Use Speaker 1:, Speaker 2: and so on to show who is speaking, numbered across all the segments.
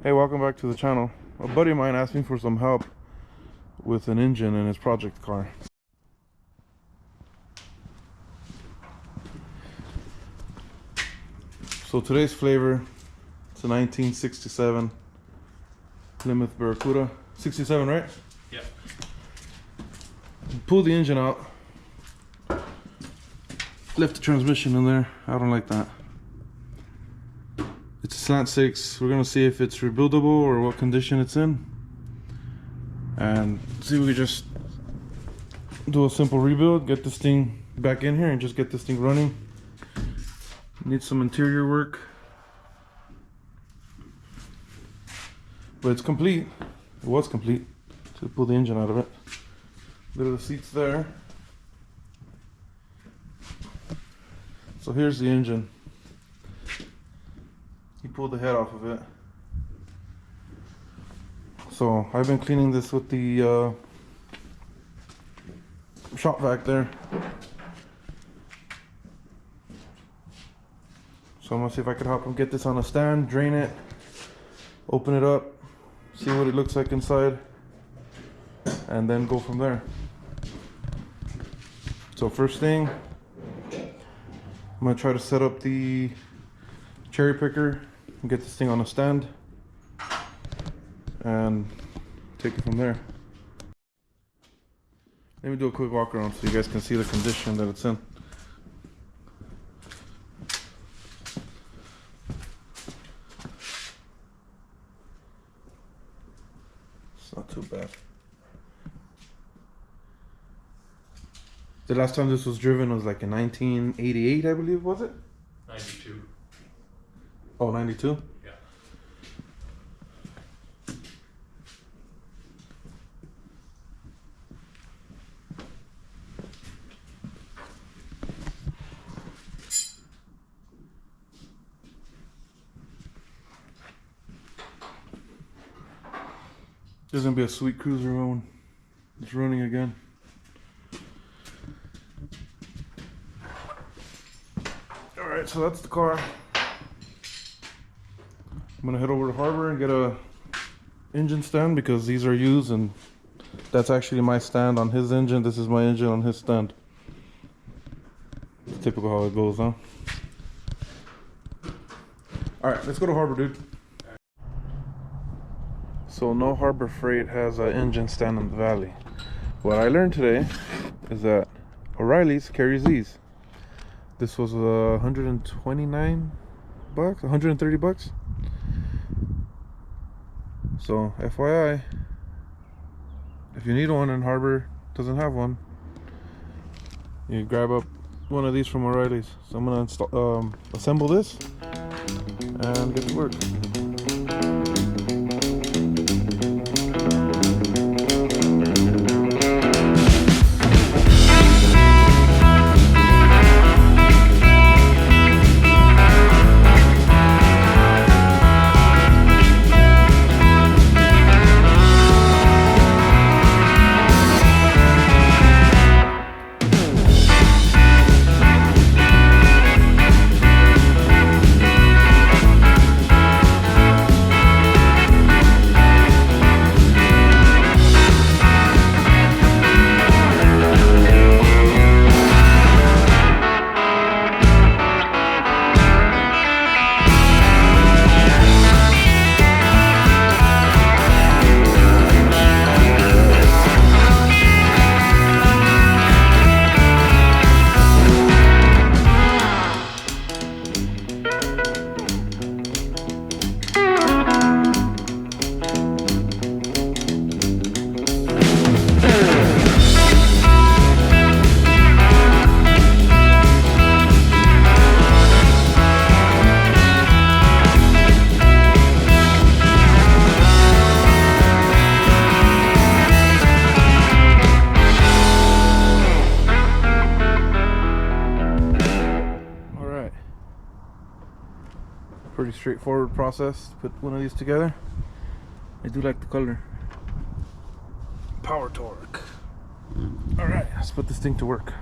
Speaker 1: Hey, welcome back to the channel. A buddy of mine asked me for some help with an engine in his project car. So today's flavor, it's a 1967 Plymouth Barracuda. 67, right?
Speaker 2: Yeah.
Speaker 1: Pull the engine out. Left the transmission in there. I don't like that. It's a Slant 6. We're gonna see if it's rebuildable or what condition it's in, and see if we just do a simple rebuild, get this thing back in here and just get this thing running. Needs some interior work, but it's complete. It was complete. So pull the engine out of it. There are the seats there. So here's the engine. He pulled the head off of it. So I've been cleaning this with the shop vac there. So I'm gonna see if I could help him get this on a stand, drain it, open it up, see what it looks like inside, and then go from there. So first thing, I'm gonna try to set up the cherry picker and get this thing on a stand and take it from there. Let me do a quick walk around so you guys can see the condition that it's in. It's not too bad. The last time this was driven was like in 1988, I believe, was it?
Speaker 2: 92.
Speaker 1: Oh, 92?
Speaker 2: Yeah.
Speaker 1: There's gonna be a sweet cruiser when it's running again. Alright, so that's the car. I'm gonna head over to Harbor and get a engine stand because these are used, and that's actually my stand on his engine. This is my engine on his stand. It's typical how it goes, huh? Alright, let's go to Harbor, dude. So no Harbor Freight has an engine stand in the valley. What I learned today is that O'Reilly's carries these. This was 129 bucks, 130 bucks. So FYI, if you need one and Harbor doesn't have one, you grab up one of these from O'Reilly's. So I'm gonna assemble this and get to work. Pretty straightforward process to put one of these together. I do like the color. Power torque. Alright, let's put this thing to work.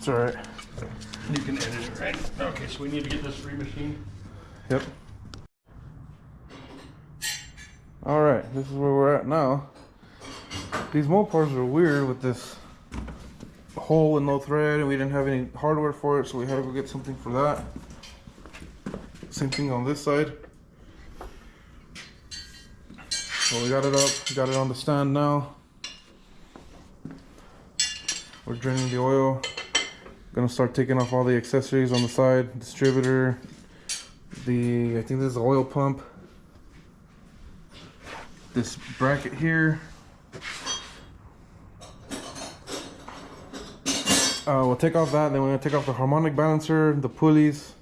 Speaker 1: It's alright.
Speaker 2: You can edit it, right? Okay, so we need to get this remachined.
Speaker 1: Yep. Alright, this is where we're at now. These Mopars are weird with this hole with no thread, and we didn't have any hardware for it, so we had to go get something for that. Same thing on this side. So we got it up, got it on the stand now. We're draining the oil. Gonna start taking off all the accessories on the side, distributor, I think this is the oil pump, this bracket here. We'll take off that, then we're gonna take off the harmonic balancer, the pulleys,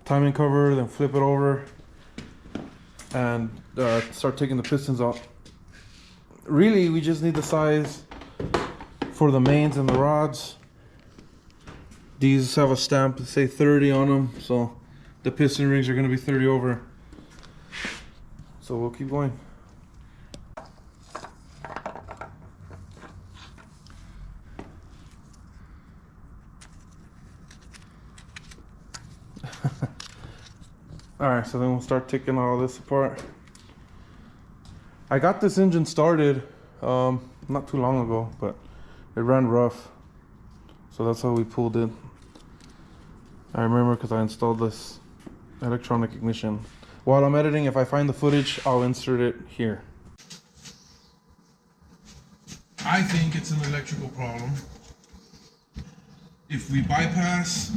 Speaker 1: timing cover, then flip it over, and start taking the pistons out. Really, we just need the size for the mains and the rods. These have a stamp, say 30 on them, so the piston rings are gonna be 30 over. So we'll keep going. Alright, so then we'll start taking all this apart. I got this engine started not too long ago, but it ran rough. So that's how we pulled it. I remember because I installed this electronic ignition. While I'm editing, if I find the footage, I'll insert it here. I think it's an electrical problem. If we bypass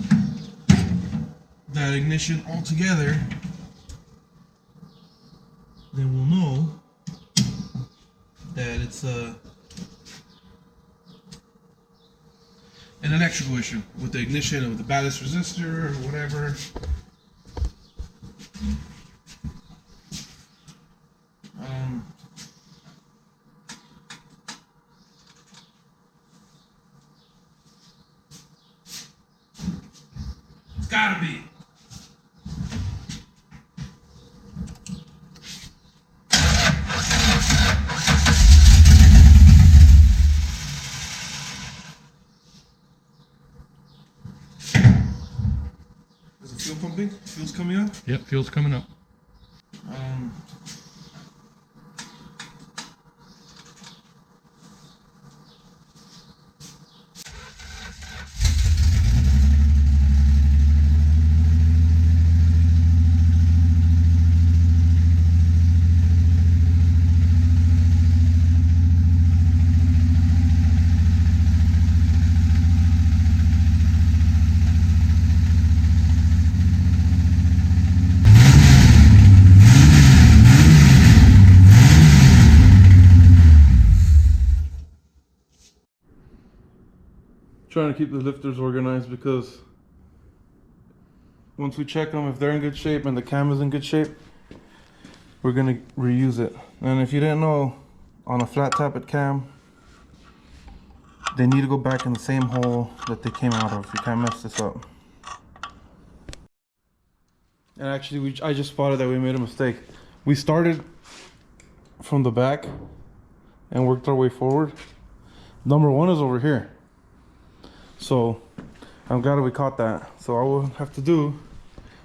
Speaker 1: that ignition altogether, then we'll know that it's an electrical issue with the ignition and with the ballast resistor or whatever. It's gotta be. Is it fuel pumping? Fuel's coming up?
Speaker 2: Yep, fuel's coming up.
Speaker 1: Trying to keep the lifters organized because once we check them, if they're in good shape and the cam is in good shape, we're gonna reuse it. And if you didn't know, on a flat tappet cam, they need to go back in the same hole that they came out of. You can't mess this up. And actually, I just spotted that we made a mistake. We started from the back and worked our way forward. Number one is over here. So I'm glad we caught that. So all we'll have to do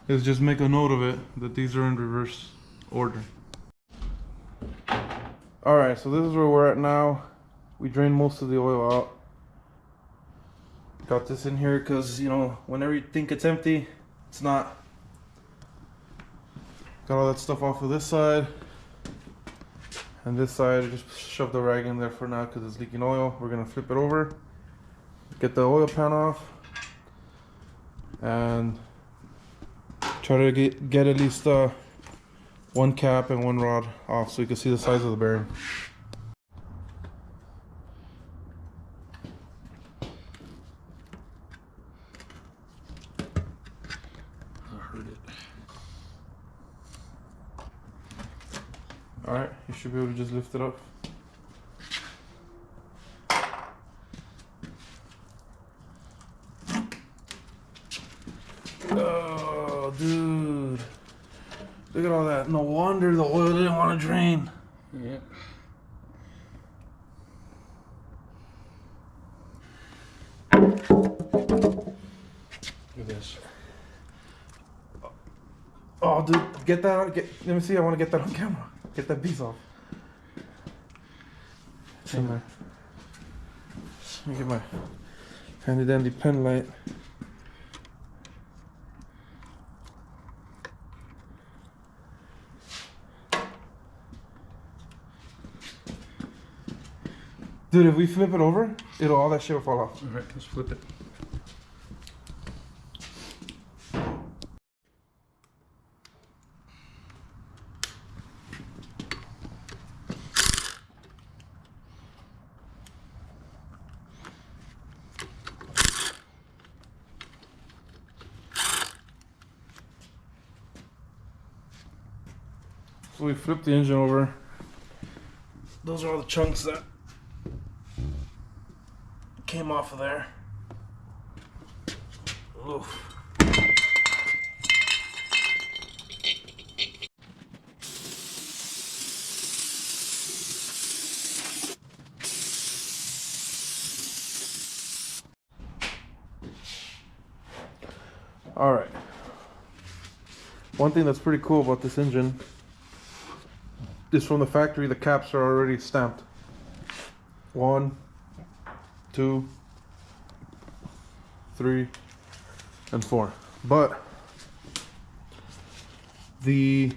Speaker 1: is just make a note of it that these are in reverse order. Alright, so this is where we're at now. We drained most of the oil out. Got this in here because, you know, whenever you think it's empty, it's not. Got all that stuff off of this side. And this side, I just shoved the rag in there for now because it's leaking oil. We're gonna flip it over, get the oil pan off, and try to get at least one cap and one rod off so you can see the size of the bearing.
Speaker 2: I heard it.
Speaker 1: Alright, you should be able to just lift it up. Oh, dude. Look at all that. No wonder the oil didn't want to drain.
Speaker 2: Yeah. this.
Speaker 1: Oh, dude, get that out. Let me see. I want to get that on camera. Get that piece off. It's in there. Let me get my handy dandy pen light. Dude, if we flip it over, all that shit will fall off.
Speaker 2: All right, let's flip it.
Speaker 1: So we flipped the engine over. Those are all the chunks that came off of there. Oof. All right. One thing that's pretty cool about this engine is from the factory, the caps are already stamped. 1, 2, 3, and 4. But the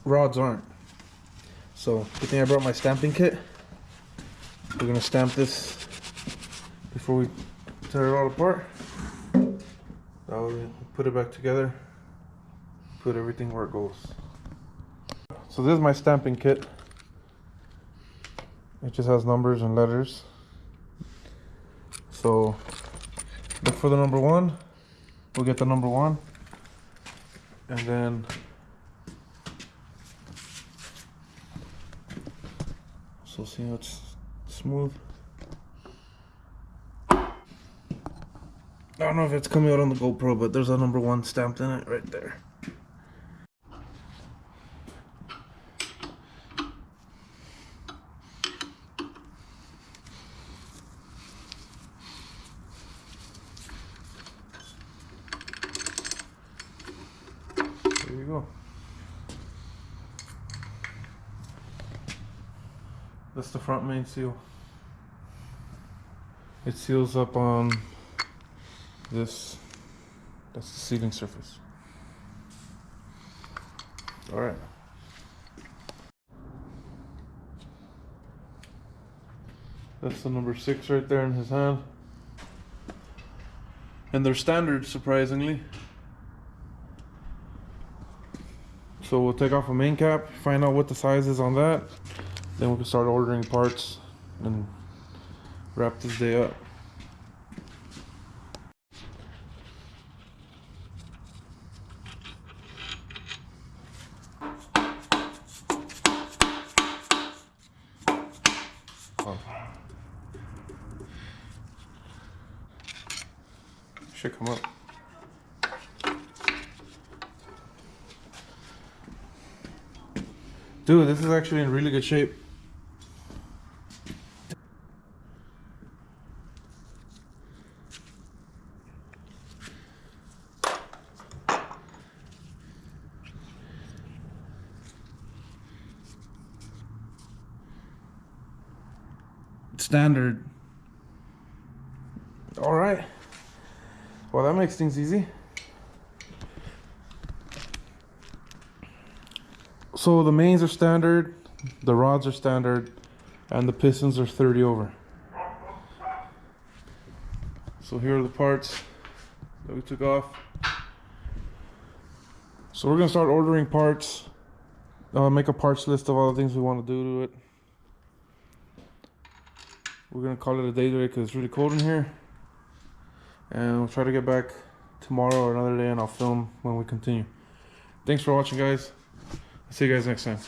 Speaker 1: rods aren't. So good thing I brought my stamping kit. We're gonna stamp this before we tear it all apart. That way we put it back together, put everything where it goes. So this is my stamping kit. It just has numbers and letters. So look for the number 1. We'll get the number 1. And then so see how it's smooth. I don't know if it's coming out on the GoPro, but there's a number 1 stamped in it right there. There you go. That's the front main seal. It seals up on this. That's the sealing surface. All right. That's the number 6 right there in his hand. And they're standard, surprisingly. So we'll take off a main cap, find out what the size is on that. Then we can start ordering parts and wrap this day up. Should come up. Dude, this is actually in really good shape. Standard. All right. Well, that makes things easy. So the mains are standard, the rods are standard, and the pistons are 30 over. So here are the parts that we took off. So we're gonna start ordering parts, make a parts list of all the things we want to do to it. We're gonna call it a day today because it's really cold in here. And we'll try to get back tomorrow or another day and I'll film when we continue. Thanks for watching, guys. I'll see you guys next time.